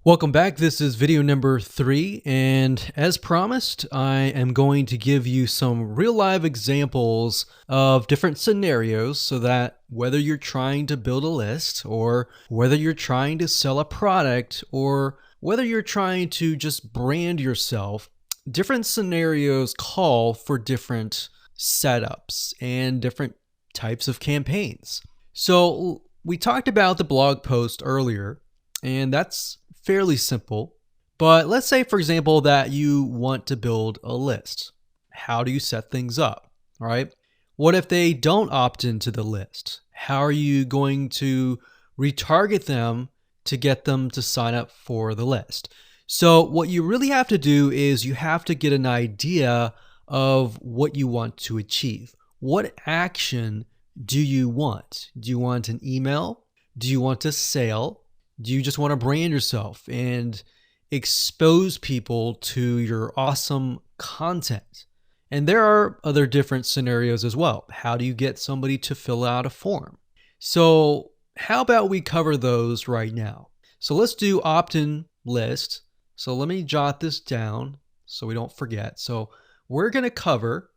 Welcome back. This is video number 3, and as promised, I am going to give you some real live examples of different scenarios so that whether you're trying to build a list or whether you're trying to sell a product or whether you're trying to just brand yourself, different scenarios call for different setups and different types of campaigns. So we talked about the blog post earlier, and that's fairly simple. But let's say, for example, that you want to build a list. How do you set things up? All right. What if they don't opt into the list? How are you going to retarget them to get them to sign up for the list? So what you really have to do is you have to get an idea of what you want to achieve. What action do you want? Do you want an email? Do you want a sale? Do you just want to brand yourself and expose people to your awesome content? And there are other different scenarios as well. How do you get somebody to fill out a form? So how about we cover those right now? So let's do opt-in list. So let me jot this down so we don't forget. So we're going to cover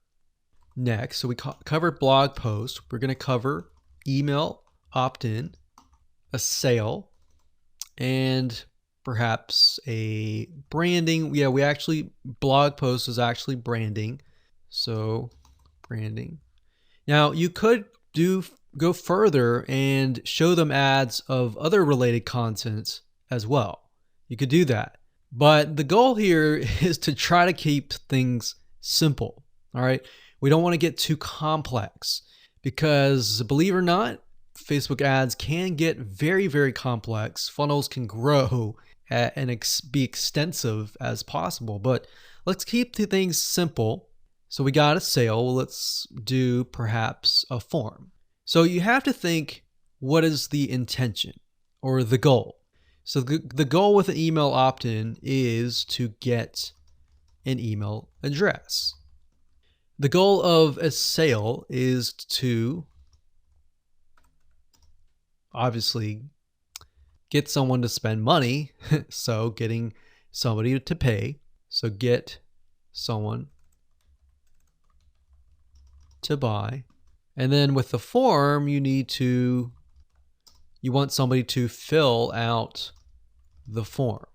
next. So we covered blog post. We're going to cover email opt-in, a sale, and perhaps a branding. Yeah, we actually, blog post is actually branding. So branding. Now you could go further and show them ads of other related content as well. You could do that. But the goal here is to try to keep things simple. All right. We don't want to get too complex because, believe it or not, Facebook ads can get very, very complex. Funnels can grow and be extensive as possible, but let's keep the things simple. So we got a sale. Let's do perhaps a form. So you have to think, what is the intention or the goal? So the goal with an email opt-in is to get an email address. The goal of a sale is to obviously get someone to spend money. So getting somebody to pay. So get someone to buy. And then with the form, you want somebody to fill out the form.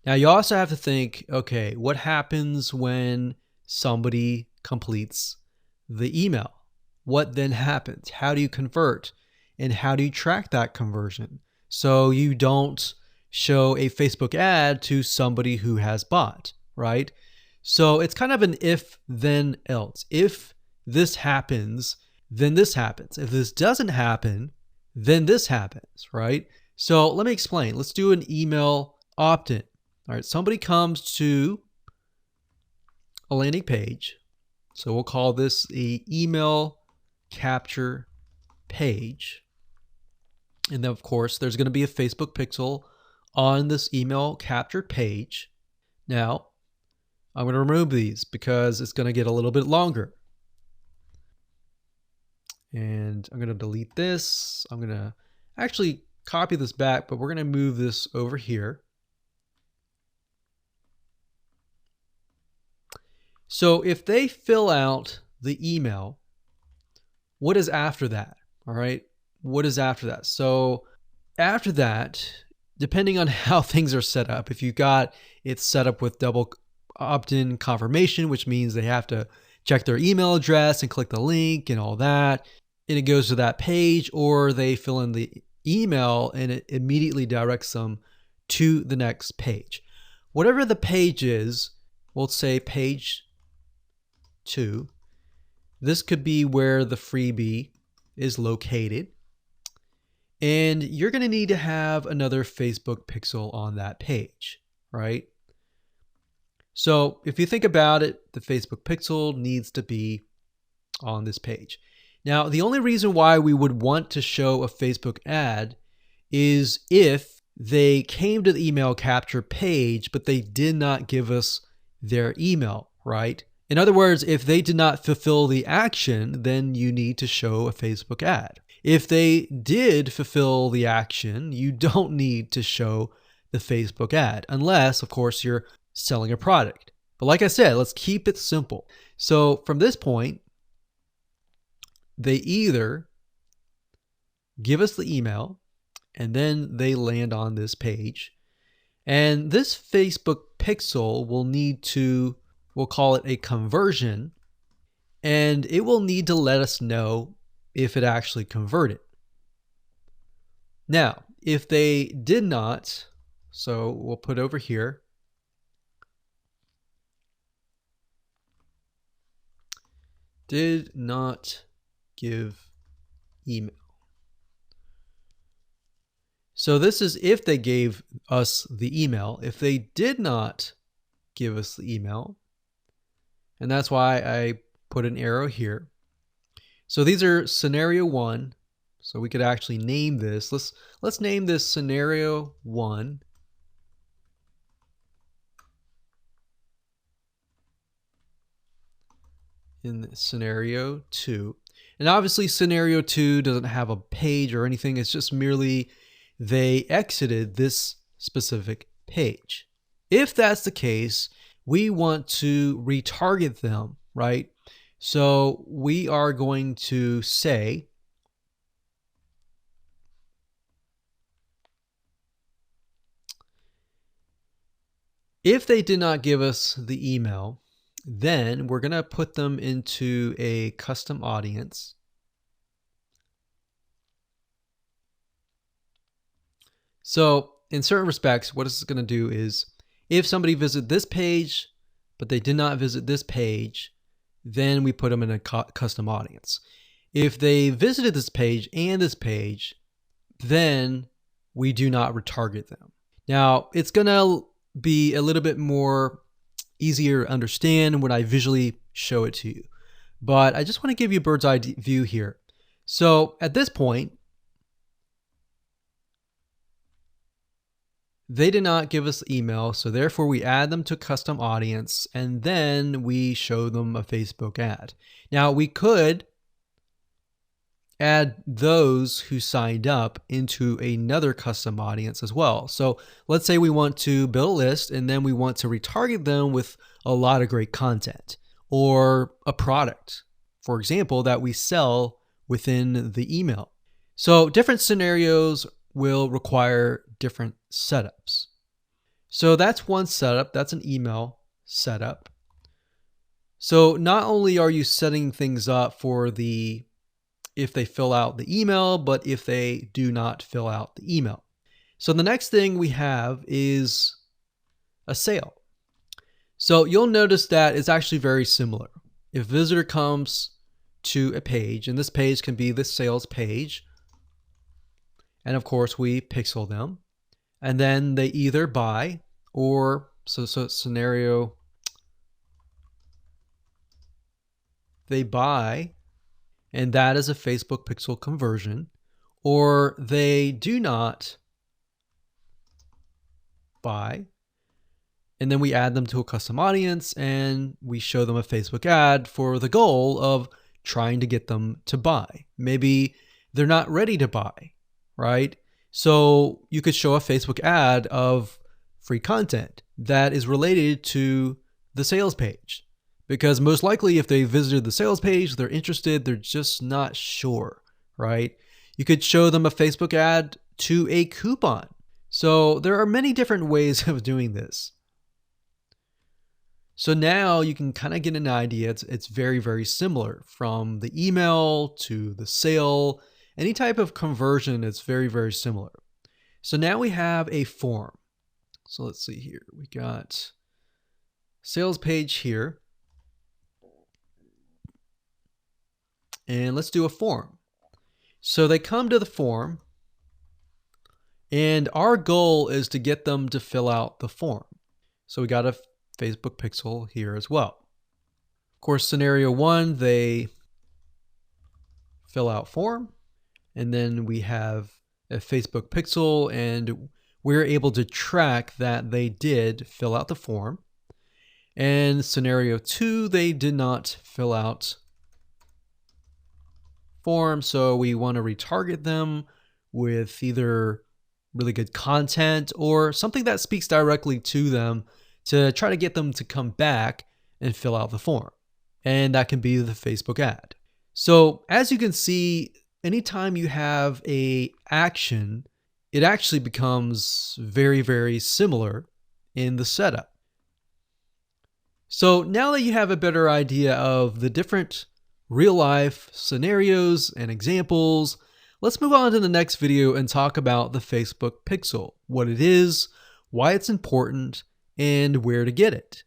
Now you also have to think, okay, what happens when somebody completes the email? What then happens? How do you convert? And how do you track that conversion so you don't show a Facebook ad to somebody who has bought, right? So it's kind of an if, then, else. If this happens, then this happens. If this doesn't happen, then this happens, right? So let me explain. Let's do an email opt-in. All right, somebody comes to a landing page. So we'll call this the email capture page. And then, of course, there's going to be a Facebook pixel on this email captured page. Now, I'm going to remove these because it's going to get a little bit longer. And I'm going to delete this. I'm going to actually copy this back, but we're going to move this over here. So if they fill out the email, what is after that? All right. What is after that? So after that, depending on how things are set up, if you got it set up with double opt-in confirmation, which means they have to check their email address and click the link and all that, and it goes to that page, or they fill in the email and it immediately directs them to the next page. Whatever the page is, we'll say page 2. This could be where the freebie is located. And you're going to need to have another Facebook pixel on that page, right? So if you think about it, the Facebook pixel needs to be on this page. Now, the only reason why we would want to show a Facebook ad is if they came to the email capture page, but they did not give us their email, right? In other words, if they did not fulfill the action, then you need to show a Facebook ad. If they did fulfill the action, you don't need to show the Facebook ad, unless, of course, you're selling a product. But like I said, let's keep it simple. So from this point, they either give us the email and then they land on this page. And this Facebook pixel will need to, we'll call it a conversion, and it will need to let us know if it actually converted. Now, if they did not, so we'll put over here, did not give email. So this is if they gave us the email. If they did not give us the email, and that's why I put an arrow here. So these are scenario 1. So we could actually name this. Let's name this scenario 1. In scenario 2. And obviously scenario 2 doesn't have a page or anything. It's just merely they exited this specific page. If that's the case, we want to retarget them, right? So we are going to say, if they did not give us the email, then we're going to put them into a custom audience. So in certain respects, what this is going to do is if somebody visited this page, but they did not visit this page, then we put them in a custom audience. If they visited this page and this page, then we do not retarget them. Now, it's going to be a little bit more easier to understand when I visually show it to you. But I just want to give you a bird's eye view here. So at this point, they did not give us the email, so therefore we add them to custom audience, and then we show them a Facebook ad. Now, we could add those who signed up into another custom audience as well. So let's say we want to build a list, and then we want to retarget them with a lot of great content or a product, for example, that we sell within the email. So different scenarios will require different setups. So that's one setup. That's an email setup. So not only are you setting things up for if they fill out the email, but if they do not fill out the email. So the next thing we have is a sale. So you'll notice that it's actually very similar. If a visitor comes to a page, and this page can be the sales page, and of course we pixel them, and then they either buy or, so scenario, they buy, and that is a Facebook pixel conversion, or they do not buy, and then we add them to a custom audience and we show them a Facebook ad for the goal of trying to get them to buy. Maybe they're not ready to buy, right? So you could show a Facebook ad of free content that is related to the sales page, because most likely if they visited the sales page, they're interested, they're just not sure, right? You could show them a Facebook ad to a coupon. So there are many different ways of doing this. So now you can kind of get an idea. It's very, very similar from the email to the sale. Any type of conversion is very, very similar. So now we have a form. So let's see here. We got sales page here. And let's do a form. So they come to the form, and our goal is to get them to fill out the form. So we got a Facebook pixel here as well. Of course, scenario 1, they fill out form, and then we have a Facebook pixel, and we're able to track that they did fill out the form. And scenario 2, they did not fill out form, so we want to retarget them with either really good content or something that speaks directly to them to try to get them to come back and fill out the form. And that can be the Facebook ad. So as you can see, anytime you have a action, it actually becomes very, very similar in the setup. So now that you have a better idea of the different real life scenarios and examples, let's move on to the next video and talk about the Facebook Pixel, what it is, why it's important, and where to get it.